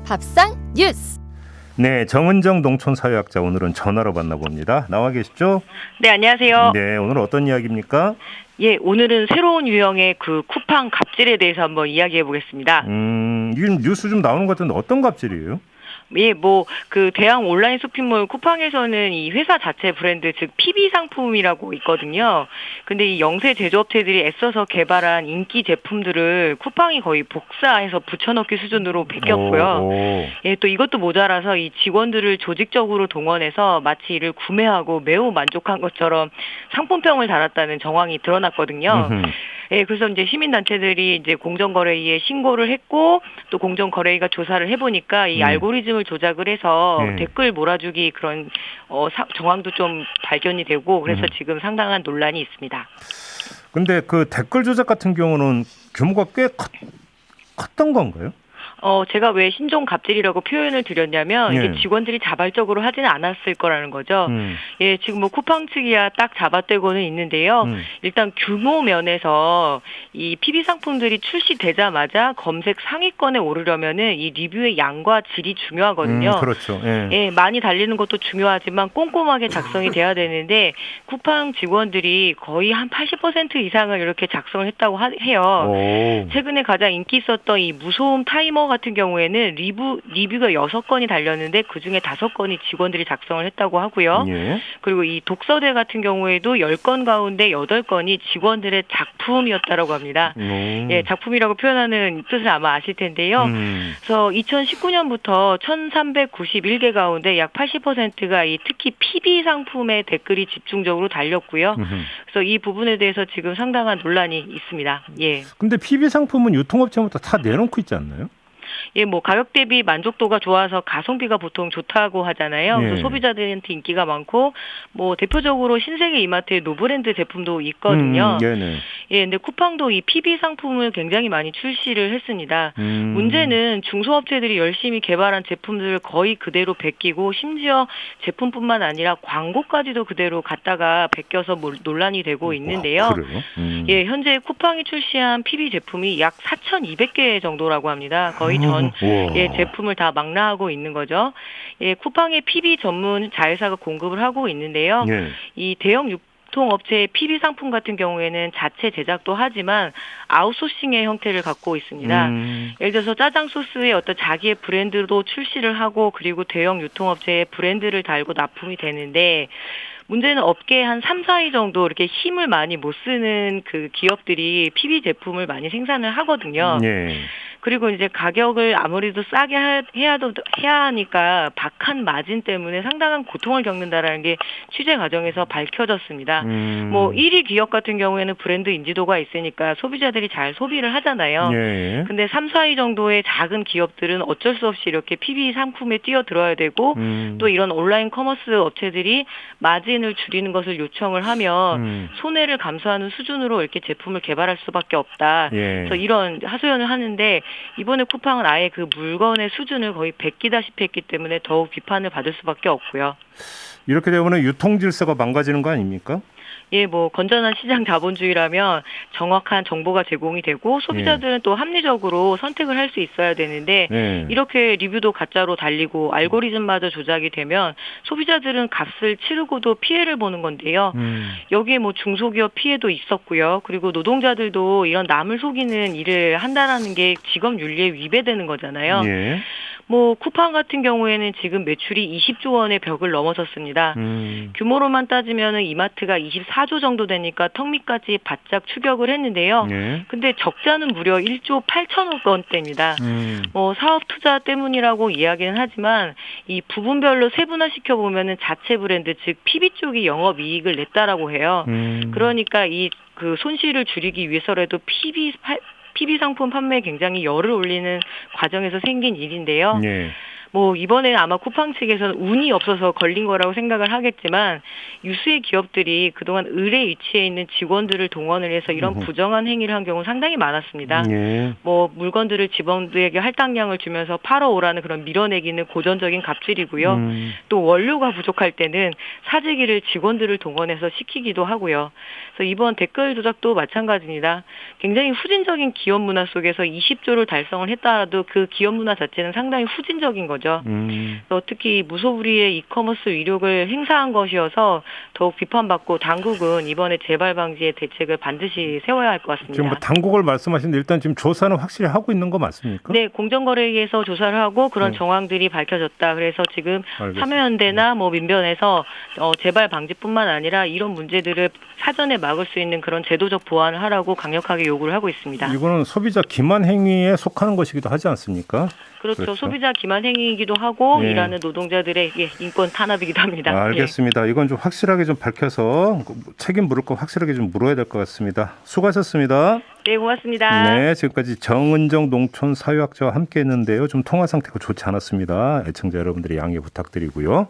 밥상 뉴스. 네, 정은정 농촌사회학자 오늘은 전화로 만나봅니다. 나와 계시죠? 네, 안녕하세요. 네, 오늘 어떤 이야기입니까? 예, 오늘은 새로운 유형의 그 쿠팡 갑질에 대해서 한번 이야기해 보겠습니다. 이건 뉴스 좀 나오는 것 같은데 어떤 갑질이에요? 예, 그 대형 온라인 쇼핑몰 쿠팡에서는 이 회사 자체 브랜드, 즉 PB 상품이라고 있거든요. 근데 이 영세 제조업체들이 애써서 개발한 인기 제품들을 쿠팡이 거의 복사해서 붙여넣기 수준으로 베꼈고요. 예, 또 이것도 모자라서 이 직원들을 조직적으로 동원해서 마치 이를 구매하고 매우 만족한 것처럼 상품평을 달았다는 정황이 드러났거든요. 예, 그래서 이제 시민단체들이 이제 공정거래위에 신고를 했고, 또 공정거래위가 조사를 해보니까 이 알고리즘을 조작을 해서 댓글 몰아주기 그런 정황도 좀 발견이 되고, 그래서 지금 상당한 논란이 있습니다. 근데 그 댓글 조작 같은 경우는 규모가 꽤 컸던 건가요? 제가 왜 신종 갑질이라고 표현을 드렸냐면 이게 직원들이 자발적으로 하지는 않았을 거라는 거죠. 예, 지금 뭐 쿠팡 측이야 딱 잡아떼고는 있는데요. 일단 규모 면에서 이 PB 상품들이 출시되자마자 검색 상위권에 오르려면은 이 리뷰의 양과 질이 중요하거든요. 그렇죠. 예, 많이 달리는 것도 중요하지만 꼼꼼하게 작성이 돼야 되는데 쿠팡 직원들이 거의 한 80% 이상을 이렇게 작성을 했다고 해요. 최근에 가장 인기 있었던 이 무소음 타이머 같은 경우에는 리뷰가 6건이 달렸는데 그중에 5건이 직원들이 작성을 했다고 하고요. 그리고 이 독서대 같은 경우에도 10건 가운데 8건이 직원들의 작품이었다고 합니다. 예, 작품이라고 표현하는 뜻을 아마 아실 텐데요. 그래서 2019년부터 1391개 가운데 약 80%가 이 특히 PB 상품의 댓글이 집중적으로 달렸고요. 그래서 이 부분에 대해서 지금 상당한 논란이 있습니다. 예. 근데 PB 상품은 유통업체부터 다 내놓고 있지 않나요? 예, 뭐 가격 대비 만족도가 좋아서 가성비가 보통 좋다고 하잖아요. 그래서 소비자들한테 인기가 많고 뭐 대표적으로 신세계 이마트의 노브랜드 제품도 있거든요. 예, 근데 쿠팡도 이 PB 상품을 굉장히 많이 출시를 했습니다. 문제는 중소업체들이 열심히 개발한 제품들을 거의 그대로 베끼고 심지어 제품뿐만 아니라 광고까지도 그대로 갖다가 베껴서 논란이 되고 있는데요. 예, 현재 쿠팡이 출시한 PB 제품이 약 4,200개 정도라고 합니다. 거의 전 제품을 다 망라하고 있는 거죠. 예, 쿠팡의 PB 전문 자회사가 공급을 하고 있는데요. 이 대형 유통업체의 PB 상품 같은 경우에는 자체 제작도 하지만 아웃소싱의 형태를 갖고 있습니다. 예를 들어서 짜장 소스의 어떤 자기의 브랜드도 출시를 하고 그리고 대형 유통업체의 브랜드를 달고 납품이 되는데 문제는 업계에 한 3, 4위 정도 이렇게 힘을 많이 못 쓰는 그 기업들이 PB 제품을 많이 생산을 하거든요. 그리고 이제 가격을 아무래도 싸게 해야 하니까 박한 마진 때문에 상당한 고통을 겪는다라는 게 취재 과정에서 밝혀졌습니다. 뭐 1위 기업 같은 경우에는 브랜드 인지도가 있으니까 소비자들이 잘 소비를 하잖아요. 근데 3, 4위 정도의 작은 기업들은 어쩔 수 없이 이렇게 PB 상품에 뛰어들어야 되고 또 이런 온라인 커머스 업체들이 마진을 줄이는 것을 요청을 하면 손해를 감수하는 수준으로 이렇게 제품을 개발할 수밖에 없다. 그래서 이런 하소연을 하는데 이번에 쿠팡은 아예 그 물건의 수준을 거의 베끼다시피 했기 때문에 더욱 비판을 받을 수밖에 없고요. 이렇게 되면 유통 질서가 망가지는 거 아닙니까? 예, 뭐 건전한 시장 자본주의라면 정확한 정보가 제공이 되고 소비자들은 또 합리적으로 선택을 할 수 있어야 되는데 이렇게 리뷰도 가짜로 달리고 알고리즘마저 조작이 되면 소비자들은 값을 치르고도 피해를 보는 건데요. 여기에 뭐 중소기업 피해도 있었고요. 그리고 노동자들도 이런 남을 속이는 일을 한다라는 게 직업 윤리에 위배되는 거잖아요. 뭐 쿠팡 같은 경우에는 지금 매출이 20조 원의 벽을 넘어섰습니다. 규모로만 따지면은 이마트가 24조 정도 되니까 턱 밑까지 바짝 추격을 했는데요. 근데 적자는 무려 1조 8천억 원대입니다. 뭐 사업 투자 때문이라고 이야기는 하지만 이 부분별로 세분화시켜 보면은 자체 브랜드 즉 PB 쪽이 영업 이익을 냈다라고 해요. 그러니까 이 그 손실을 줄이기 위해서라도 PB 상품 판매에 굉장히 열을 올리는 과정에서 생긴 일인데요. 뭐 이번에 아마 쿠팡 측에서는 운이 없어서 걸린 거라고 생각을 하겠지만 유수의 기업들이 그동안 을의 위치에 있는 직원들을 동원을 해서 이런 부정한 행위를 한 경우 상당히 많았습니다. 예. 뭐 물건들을 직원들에게 할당량을 주면서 팔아오라는 그런 밀어내기는 고전적인 갑질이고요. 또 원료가 부족할 때는 사재기를 직원들을 동원해서 시키기도 하고요. 그래서 이번 댓글 조작도 마찬가지입니다. 굉장히 후진적인 기업 문화 속에서 20조를 달성을 했다라도 그 기업 문화 자체는 상당히 후진적인 거죠. 그래서 특히 무소불위의 이커머스 위력을 행사한 것이어서 더욱 비판받고 당국은 이번에 재발 방지의 대책을 반드시 세워야 할 것 같습니다. 지금 뭐 당국을 말씀하시는데 일단 지금 조사는 확실히 하고 있는 거 맞습니까? 네, 공정거래위에서 조사를 하고 그런 정황들이 밝혀졌다. 그래서 지금 참여연대나 뭐 민변에서 재발 방지뿐만 아니라 이런 문제들을 사전에 막을 수 있는 그런 제도적 보완을 하라고 강력하게 요구를 하고 있습니다. 이거는 소비자 기만 행위에 속하는 것이기도 하지 않습니까? 그렇죠. 소비자 기만 행위이기도 하고 예. 일하는 노동자들의 인권 탄압이기도 합니다. 알겠습니다. 예. 이건 좀 확실하게 좀 밝혀서 책임 물을 거 확실하게 좀 물어야 될 것 같습니다. 수고하셨습니다. 네, 고맙습니다. 네, 지금까지 정은정 농촌 사회학자와 함께했는데요. 좀 통화 상태가 좋지 않았습니다. 애청자 여러분들의 양해 부탁드리고요.